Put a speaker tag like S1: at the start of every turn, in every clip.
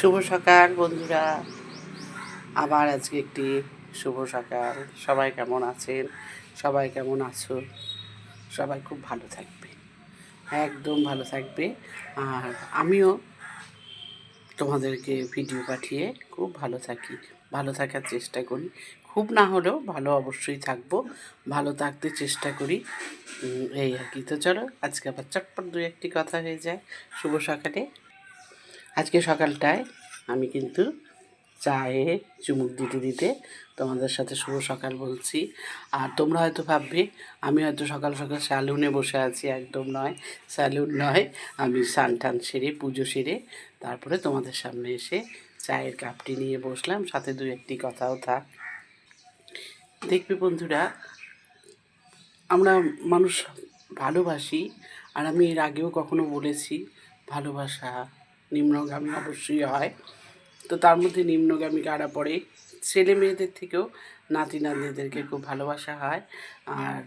S1: শুভ সকাল বন্ধুরা, আবার আজকে একটি শুভ সকাল। সবাই কেমন আছেন? সবাই কেমন আছো? সবাই খুব ভালো থাকবে, একদম ভালো থাকবে। আর আমিও তোমাদেরকে ভিডিও পাঠিয়ে খুব ভালো থাকার চেষ্টা করি। খুব না হলেও ভালো অবশ্যই থাকবো, ভালো থাকতে চেষ্টা করি। এই আর কি। তো চলো আজকে আবার চটপট দু একটি কথা হয়ে যায় শুভ সকালে। আজকে সকালটায় আমি কিন্তু চায়ে চুমুক দিতে দিতে তোমাদের সাথে শুভ সকাল বলছি। আর তোমরা হয়তো ভাববে আমি হয়তো সকাল সকাল স্যালুনে বসে আছি। একদম নয়, স্যালুন নয়, আমি স্নান টান সেরে পুজো সেরে তারপরে তোমাদের সামনে এসে চায়ের কাপটি নিয়ে বসলাম, সাথে দু একটি কথাও থাক। দেখবে বন্ধুরা, আমরা মানুষ ভালোবাসি, আর আমি এর আগেও কখনো বলেছি ভালোবাসা নিম্নগামী অবশ্যই হয়। তো তার মধ্যে নিম্নগামী কারা পড়ে? ছেলে মেয়েদের থেকেও নাতি নাতনিদেরকে খুব ভালোবাসা হয়। আর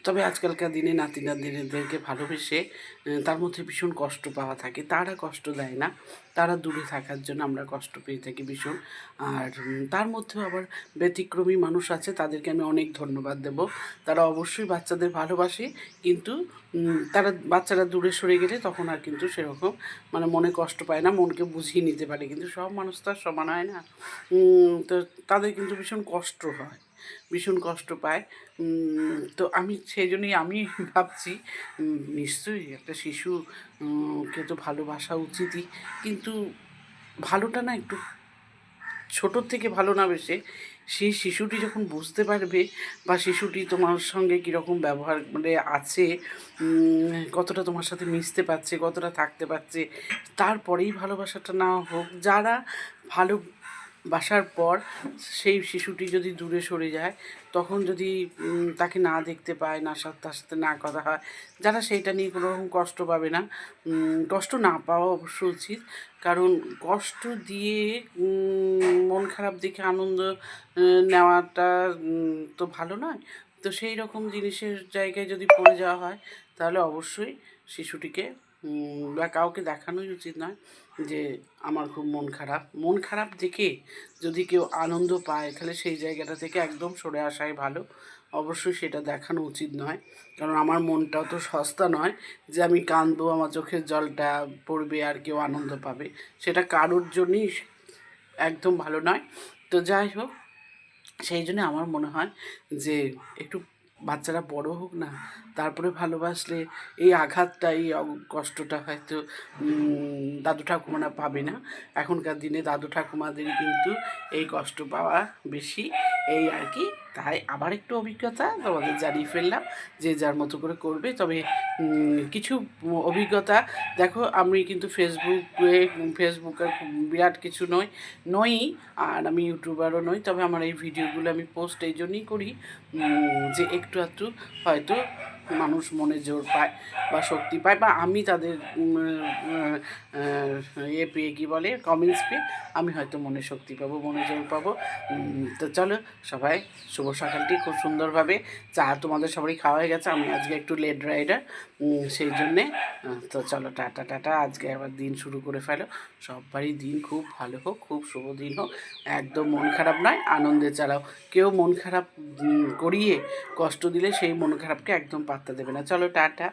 S1: তবে আজকালকার দিনে নাতি নাতনিদেরকে ভালোবেসে তার মধ্যে ভীষণ কষ্ট পাওয়া থাকে। তারা কষ্ট দেয় না, তারা দূরে থাকার জন্য আমরা কষ্ট পেয়ে থাকি ভীষণ। আর তার মধ্যেও আবার ব্যতিক্রমী মানুষ আছে, তাদেরকে আমি অনেক ধন্যবাদ দেব। তারা অবশ্যই বাচ্চাদের ভালোবাসে, কিন্তু তারা বাচ্চারা দূরে সরে গেলে তখন আর কিন্তু সেরকম মানে মনে কষ্ট পায় না, মনকে বুঝিয়ে নিতে পারে। কিন্তু সব মানুষ তো আর সমান হয় না। তো তাদের কিন্তু ভীষণ কষ্ট হয়, ভীষণ কষ্ট পায়। তো আমি সেই জন্যই আমি ভাবছি নিশ্চয়ই একটা শিশু কে তো ভালোবাসা উচিতই, কিন্তু ভালোটা না একটু ছোটোর থেকে ভালো না বেসে সেই শিশুটি যখন বুঝতে পারবে, বা শিশুটি তোমার সঙ্গে কীরকম ব্যবহার মানে আছে, কতটা তোমার সাথে মিশতে পারছে, কতটা থাকতে পারছে, তারপরেই ভালোবাসাটা না হোক। যারা ভালো বাসার পর সেই শিশুটি যদি দূরে সরে যায়, তখন যদি তাকে না দেখতে পায়, না তার সাথে না কথা হয়, যারা সেইটা নিয়ে কোনো রকম কষ্ট পাবে না। কষ্ট না পাওয়া অবশ্য উচিত, কারণ কষ্ট দিয়ে মন খারাপ দেখে আনন্দ নেওয়াটা তো ভালো নয়। তো সেই রকম জিনিসের জায়গায় যদি পড়ে যাওয়া হয়, তাহলে অবশ্যই শিশুটিকে বা কাউকে দেখানোই উচিত নয় যে আমার খুব মন খারাপ দেখে যদি কেউ আনন্দ পায়, তাহলে সেই জায়গাটা থেকে একদম সরে আসাই ভালো। অবশ্যই সেটা দেখানো উচিত নয়, কারণ আমার মনটাও তো সস্তা নয় যে আমি কাঁদবো, আমার চোখের জলটা পড়বে আর কেউ আনন্দ পাবে, সেটা কারোর জন্যই একদম ভালো নয়। তো যাই হোক, সেই জন্য আমার মনে হয় যে একটু বাচ্চারা বড় হোক না, তারপরে ভালোবাসলে এই আঘাতটা, এই কষ্টটা হয়তো দাদু ঠাকুমারা পাবে না। এখনকার দিনে দাদু ঠাকুমাদেরই কিন্তু এই কষ্ট পাওয়া বেশি, এই আর কি। তাই আবার একটু অভিজ্ঞতা তোমাদের জানিয়ে ফেললাম, যে যার মতো করে করবে। তবে কিছু অভিজ্ঞতা দেখো, আমি কিন্তু ফেসবুকে বিরাট কিছু নই, আর আমি ইউটিউবারও নই। তবে আমার এই ভিডিওগুলো আমি পোস্ট এই জন্যই করি যে একটু আধটু হয়তো মানুষ মনে জোর পায় বা শক্তি পায়, বা আমি তাদের পেয়ে কী বলে কমেন্টস পেয়ে আমি হয়তো মনে শক্তি পাবো, মনে জোর পাবো। তো চলো সবাই শুভ সকালটি খুব সুন্দরভাবে, চা তোমাদের সবারই খাওয়া হয়ে গেছে, আমি আজকে একটু লেট রাইডার, সেই জন্যে। তো চলো টাটা টাটা, আজকে আবার দিন শুরু করে ফেলো। সবারই দিন খুব ভালো হোক, খুব শুভ দিন হোক। একদম মন খারাপ নয়, আনন্দে চালাও। কেউ মন খারাপ করিয়ে কষ্ট দিলে সেই মন খারাপকে একদম পাত্তা দেবে না। চলো টাটা।